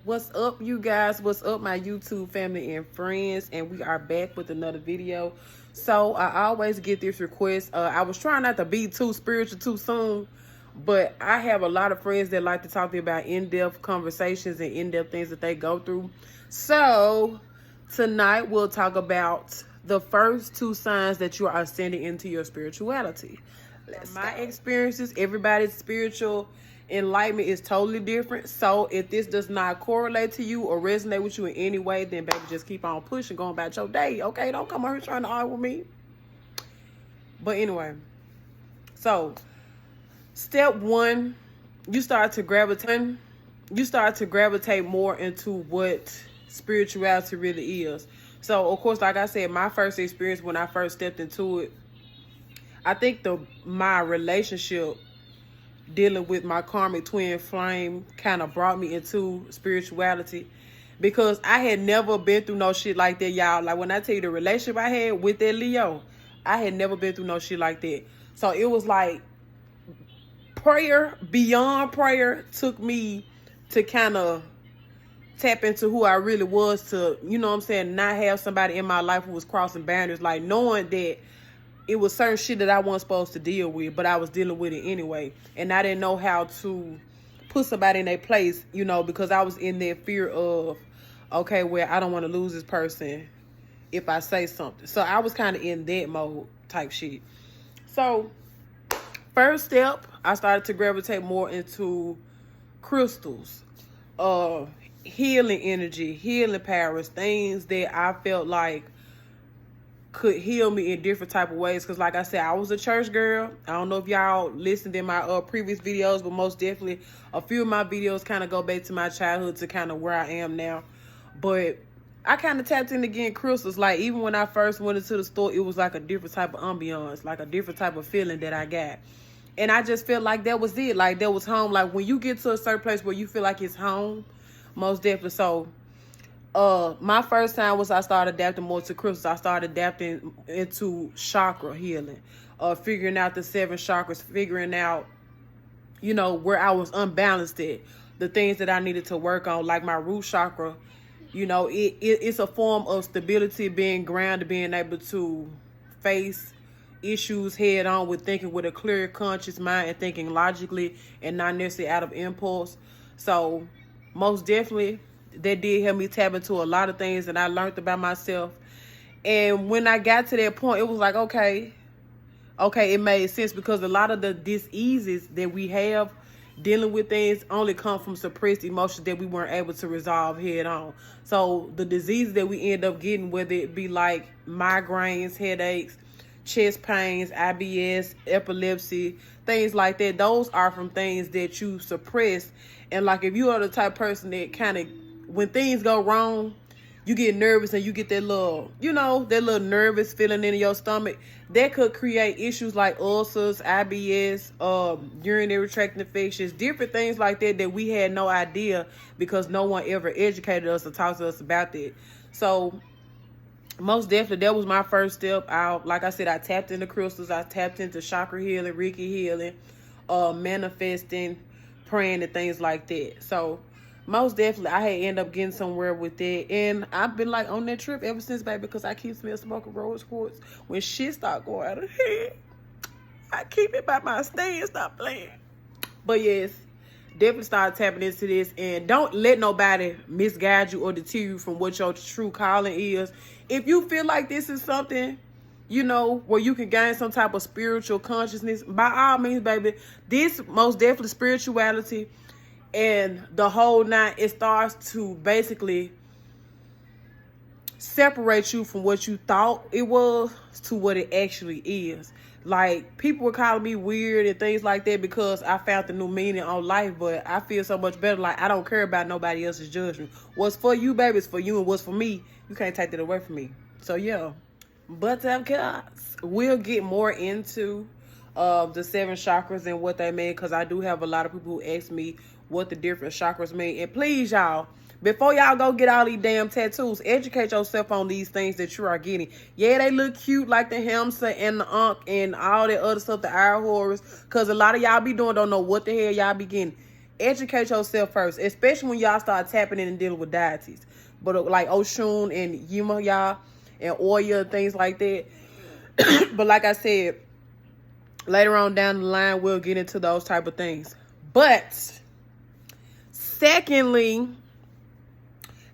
What's up, you guys? What's up, my YouTube family and friends? And we are back with another video. So I always get this request. I was trying not to be too spiritual too soon, but I have a lot of friends that like to talk to me about in-depth conversations and in-depth things that they go through. So tonight we'll talk about the first two signs that you are ascending into your spirituality. My experiences, everybody's spiritual enlightenment is totally different. So if this does not correlate to you or resonate with you in any way, then baby, just keep on pushing, going about your day. Okay, don't come over here trying to argue with me. But anyway, so step one, you start to gravitate more into what spirituality really is. So of course, like I said, my first experience when I first stepped into it, I think my relationship dealing with my karmic twin flame kind of brought me into spirituality, because I had never been through no shit like that, y'all. Like when I tell you the relationship I had with that Leo, I had never been through no shit like that. So it was like prayer beyond prayer took me to kind of tap into who I really was, to, you know what I'm saying, not have somebody in my life who was crossing boundaries, like knowing that it was certain shit that I wasn't supposed to deal with, but I was dealing with it anyway. And I didn't know how to put somebody in their place, you know, because I was in that fear of, okay, well, I don't want to lose this person if I say something. So I was kind of in that mode type shit. So first step, I started to gravitate more into crystals, healing energy, healing powers, things that I felt like could heal me in different type of ways. Because like I said, I was a church girl. I don't know if y'all listened in my previous videos, but most definitely a few of my videos kind of go back to my childhood to kind of where I am now. But I kind of tapped in again crystals. Like even when I first went into the store, it was like a different type of ambiance, like a different type of feeling that I got. And I just felt like that was it. Like that was home. Like when you get to a certain place where you feel like it's home, most definitely. So my first time was I started adapting more to crystals. I started adapting into chakra healing, figuring out the 7 chakras, figuring out, you know, where I was unbalanced at, the things that I needed to work on, like my root chakra. You know, it's a form of stability, being grounded, being able to face issues head on with thinking with a clear, conscious mind and thinking logically and not necessarily out of impulse. So most definitely, that did help me tap into a lot of things that I learned about myself. And when I got to that point, it was like, okay, it made sense, because a lot of the diseases that we have dealing with things only come from suppressed emotions that we weren't able to resolve head on. So the diseases that we end up getting, whether it be like migraines, headaches, chest pains, IBS, epilepsy, things like that, those are from things that you suppress. And like if you are the type of person that kind of, when things go wrong, you get nervous and you get that little, you know, that little nervous feeling in your stomach, that could create issues like ulcers, IBS, urinary tract infections, different things like that that we had no idea, because no one ever educated us or talked to us about that. So most definitely, that was my first step out. Like I said, I tapped into crystals, I tapped into chakra healing, Reiki healing, manifesting, praying, and things like that. So most definitely, I had ended up getting somewhere with it. And I've been like on that trip ever since, baby, because I keep smoking rose quartz. When shit start going out of hand, I keep it by my stand, stop playing. But yes, definitely start tapping into this. And don't let nobody misguide you or deter you from what your true calling is. If you feel like this is something, you know, where you can gain some type of spiritual consciousness, by all means, baby, this most definitely spirituality and the whole nine, it starts to basically separate you from what you thought it was to what it actually is. Like, people were calling me weird and things like that because I found the new meaning on life, but I feel so much better. Like, I don't care about nobody else's judgment. What's for you, baby, is for you, and what's for me, you can't take that away from me. So, yeah. But, guys, we'll get more into the 7 chakras and what they mean, because I do have a lot of people who ask me what the different chakras mean. And please, y'all, before y'all go get all these damn tattoos, educate yourself on these things that you are getting. Yeah, they look cute like the hamster and the and all that other stuff, the air horrors, because a lot of y'all be doing don't know what the hell y'all be getting. educate yourself first, especially when y'all start tapping in and dealing with deities. But like Oshun and Yuma, y'all, and Oya, things like that. But like I said, later on down the line, we'll get into those type of things. But secondly,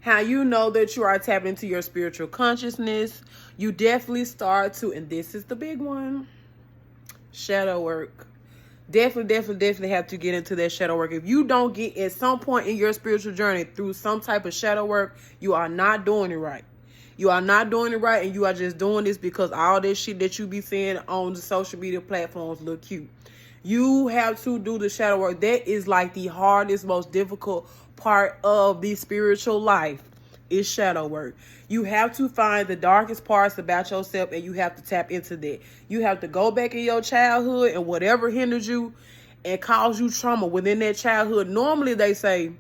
how you know that you are tapping into your spiritual consciousness, you definitely start to, and this is the big one, shadow work. Definitely have to get into that shadow work. If you don't get at some point in your spiritual journey through some type of shadow work, you are not doing it right. You are not doing it right, and you are just doing this because all this shit that you be seeing on the social media platforms look cute. You have to do the shadow work. That is like the hardest, most difficult part of the spiritual life is shadow work. You have to find the darkest parts about yourself, and you have to tap into that. You have to go back in your childhood and whatever hindered you and caused you trauma within that childhood. Normally they say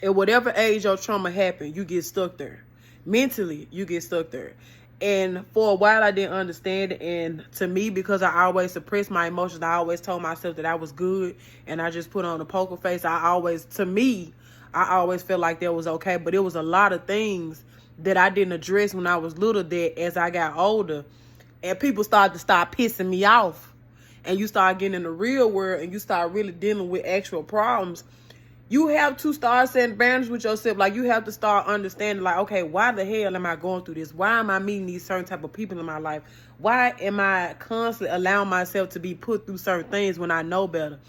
at whatever age your trauma happened, you get stuck there. Mentally, you get stuck there. And for a while I didn't understand it. And to me, because I always suppressed my emotions, I always told myself that I was good and I just put on a poker face. I always felt like that was okay. But it was a lot of things that I didn't address when I was little that as I got older and people started to start pissing me off, and you start getting in the real world and you start really dealing with actual problems, you have to start setting boundaries with yourself. Like, you have to start understanding, like, okay, why the hell am I going through this? Why am I meeting these certain type of people in my life? Why am I constantly allowing myself to be put through certain things when I know better?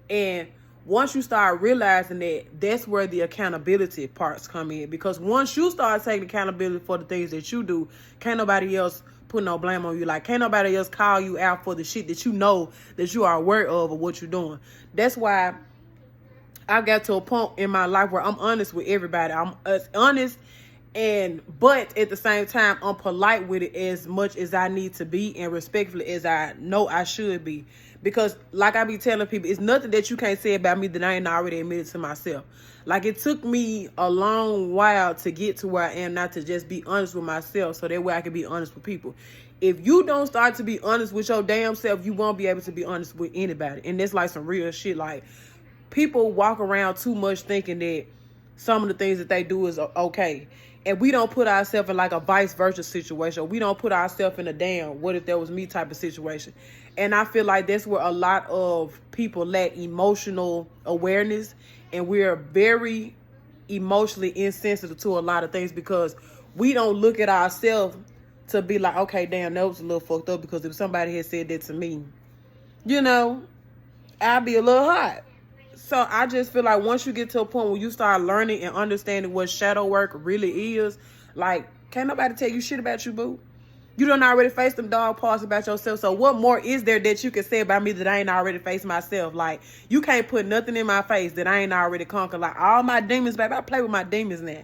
And once you start realizing that, that's where the accountability parts come in. Because once you start taking accountability for the things that you do, can't nobody else put no blame on you. Like, can't nobody else call you out for the shit that you know that you are aware of or what you're doing. That's why I got to a point in my life where I'm honest with everybody. I'm honest, but at the same time, I'm polite with it as much as I need to be and respectfully as I know I should be. Because like I be telling people, it's nothing that you can't say about me that I ain't already admitted to myself. Like, it took me a long while to get to where I am now, to just be honest with myself so that way I can be honest with people. If you don't start to be honest with your damn self, you won't be able to be honest with anybody. And that's like some real shit. Like, people walk around too much thinking that some of the things that they do is okay. And we don't put ourselves in like a vice versa situation. We don't put ourselves in a damn what if that was me type of situation. And I feel like that's where a lot of people lack emotional awareness. And we're very emotionally insensitive to a lot of things because we don't look at ourselves to be like, okay, damn, that was a little fucked up, because if somebody had said that to me, you know, I'd be a little hot. So I just feel like once you get to a point where you start learning and understanding what shadow work really is, like, can't nobody tell you shit about you, boo. You done already faced them dog parts about yourself. So what more is there that you can say about me that I ain't already faced myself? Like, you can't put nothing in my face that I ain't already conquered. Like, all my demons, baby, I play with my demons now.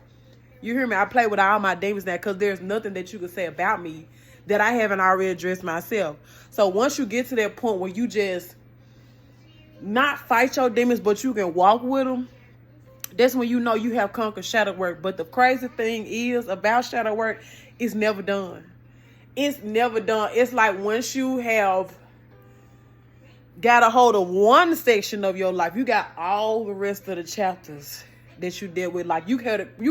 You hear me? I play with all my demons now, because there's nothing that you can say about me that I haven't already addressed myself. So once you get to that point where you just not fight your demons, but you can walk with them, that's when you know you have conquered shadow work. But the crazy thing is about shadow work, it's never done. It's never done. It's like once you have got a hold of one section of your life, you got all the rest of the chapters that you dealt with. Like, you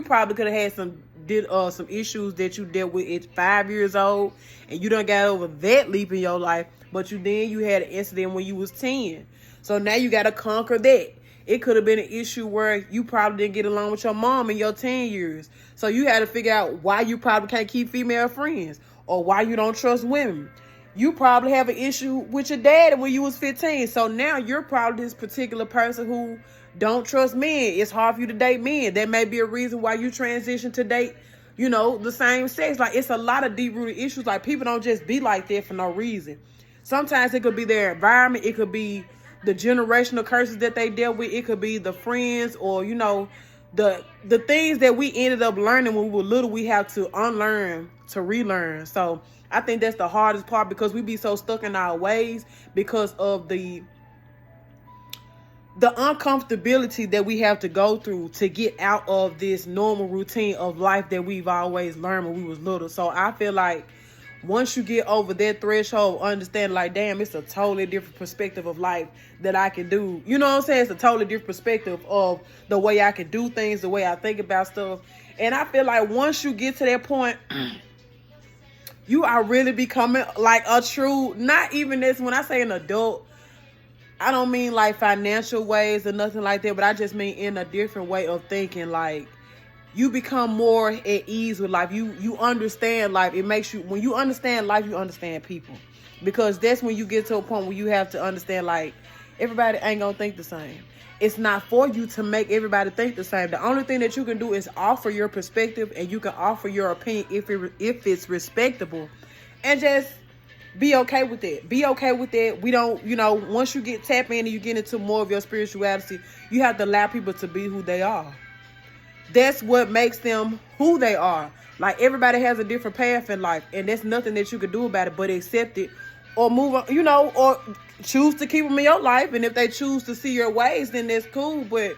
probably could have had some issues that you dealt with at 5 years old, and you done got over that leap in your life. But you had an incident when you was 10. So now you got to conquer that. It could have been an issue where you probably didn't get along with your mom in your 10 years. So you had to figure out why you probably can't keep female friends, or why you don't trust women. You probably have an issue with your dad when you was 15. So now you're probably this particular person who don't trust men. It's hard for you to date men. That may be a reason why you transition to date, you know, the same sex. Like, it's a lot of deep-rooted issues. Like, people don't just be like that for no reason. Sometimes it could be their environment. It could be the generational curses that they dealt with. It could be the friends, or, you know, the things that we ended up learning when we were little, we have to unlearn to relearn. So I think that's the hardest part, because we be so stuck in our ways because of the uncomfortability that we have to go through to get out of this normal routine of life that we've always learned when we was little. So I feel like once you get over that threshold, understand like, damn, it's a totally different perspective of life that I can do. You know what I'm saying? It's a totally different perspective of the way I can do things, the way I think about stuff. And I feel like once you get to that point, you are really becoming like a true, not even this, when I say an adult, I don't mean like financial ways or nothing like that, but I just mean in a different way of thinking. Like, you become more at ease with life. You understand life. It makes you, when you understand life, you understand people. Because that's when you get to a point where you have to understand, like, everybody ain't gonna think the same. It's not for you to make everybody think the same. The only thing that you can do is offer your perspective, and you can offer your opinion if it's respectable, and just be okay with it. Be okay with it. We don't, once you get tapped in and you get into more of your spirituality, you have to allow people to be who they are. That's what makes them who they are. Like, everybody has a different path in life, and there's nothing that you can do about it but accept it or move on, or choose to keep them in your life. And if they choose to see your ways, then that's cool. But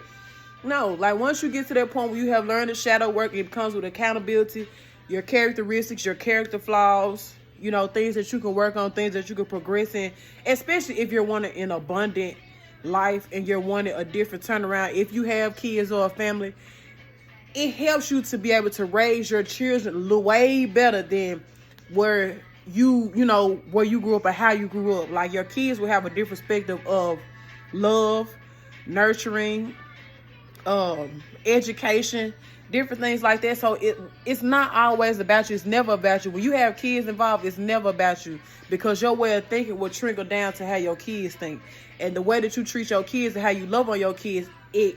no, like, once you get to that point where you have learned the shadow work, it comes with accountability, your characteristics, your character flaws, things that you can work on, things that you can progress in, especially if you're wanting an abundant life and you're wanting a different turnaround. If you have kids or a family, it helps you to be able to raise your children way better than where you grew up or how you grew up. Like, your kids will have a different perspective of love, nurturing, education, different things like that. So it's not always about you. It's never about you. When you have kids involved, it's never about you, because your way of thinking will trickle down to how your kids think. And the way that you treat your kids and how you love on your kids, it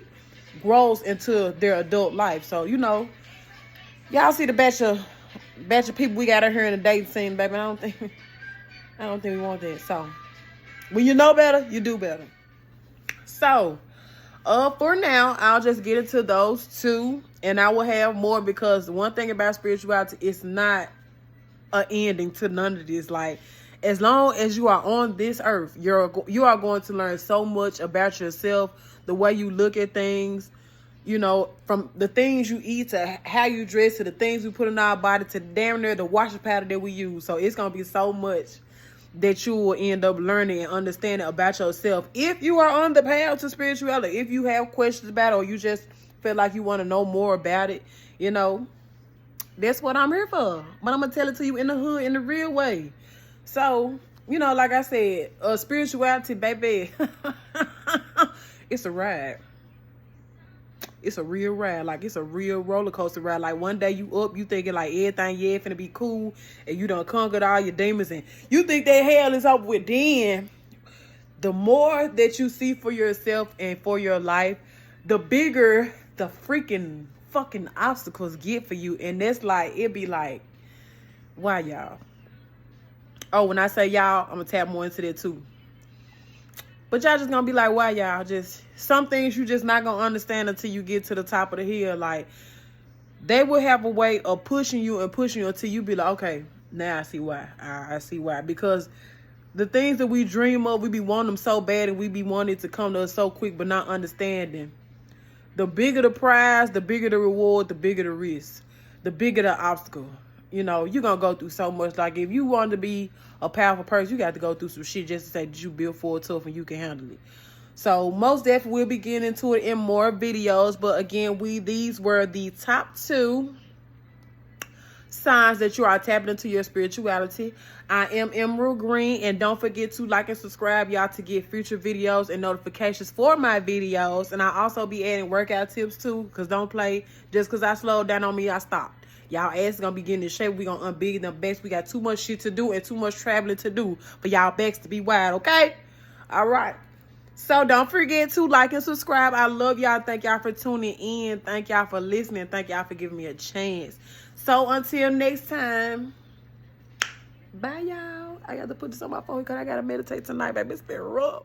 grows into their adult life. So, y'all see the batch of people we got out here in the dating scene, baby. I don't think we want that. So, when you know better, you do better. So, for now, I'll just get into those two, and I will have more, because one thing about spirituality, it's not an ending to none of this. Like, as long as you are on this earth, you are going to learn so much about yourself, the way you look at things, from the things you eat to how you dress to the things we put in our body to damn near the washing powder that we use. So it's going to be so much that you will end up learning and understanding about yourself. If you are on the path to spirituality, if you have questions about it, or you just feel like you want to know more about it, that's what I'm here for. But I'm going to tell it to you in the hood, in the real way. So, like I said, spirituality, baby, it's a ride. It's a real ride. Like, it's a real roller coaster ride. Like, one day you up, you thinking like everything, finna be cool, and you done conquered all your demons, and you think that hell is over with. Then, the more that you see for yourself and for your life, the bigger the freaking fucking obstacles get for you. And that's like, it be like, why y'all? Oh, when I say y'all, I'm gonna tap more into that too. But y'all just gonna be like, why y'all? Just some things you just not gonna understand until you get to the top of the hill. Like, they will have a way of pushing you until you be like, okay, now I see why. I see why. Because the things that we dream of, we be wanting them so bad, and we be wanting it to come to us so quick, but not understanding. The bigger the prize, the bigger the reward, the bigger the risk, the bigger the obstacle. You're going to go through so much. Like, if you want to be a powerful person, you got to go through some shit just to say that you built for it tough and you can handle it. So, most definitely we'll be getting into it in more videos. But again, these were the top 2 signs that you are tapping into your spirituality. I am Emerald Green, and don't forget to like and subscribe, y'all, to get future videos and notifications for my videos. And I'll also be adding workout tips too, because don't play. Just because I slowed down on me, I stopped. Y'all ass is gonna be getting in shape. We gonna unbig them backs. We got too much shit to do and too much traveling to do for y'all backs to be wide, okay? All right. So don't forget to like and subscribe. I love y'all. Thank y'all for tuning in. Thank y'all for listening. Thank y'all for giving me a chance. So until next time, bye y'all. I got to put this on my phone because I got to meditate tonight, baby. It's been rough.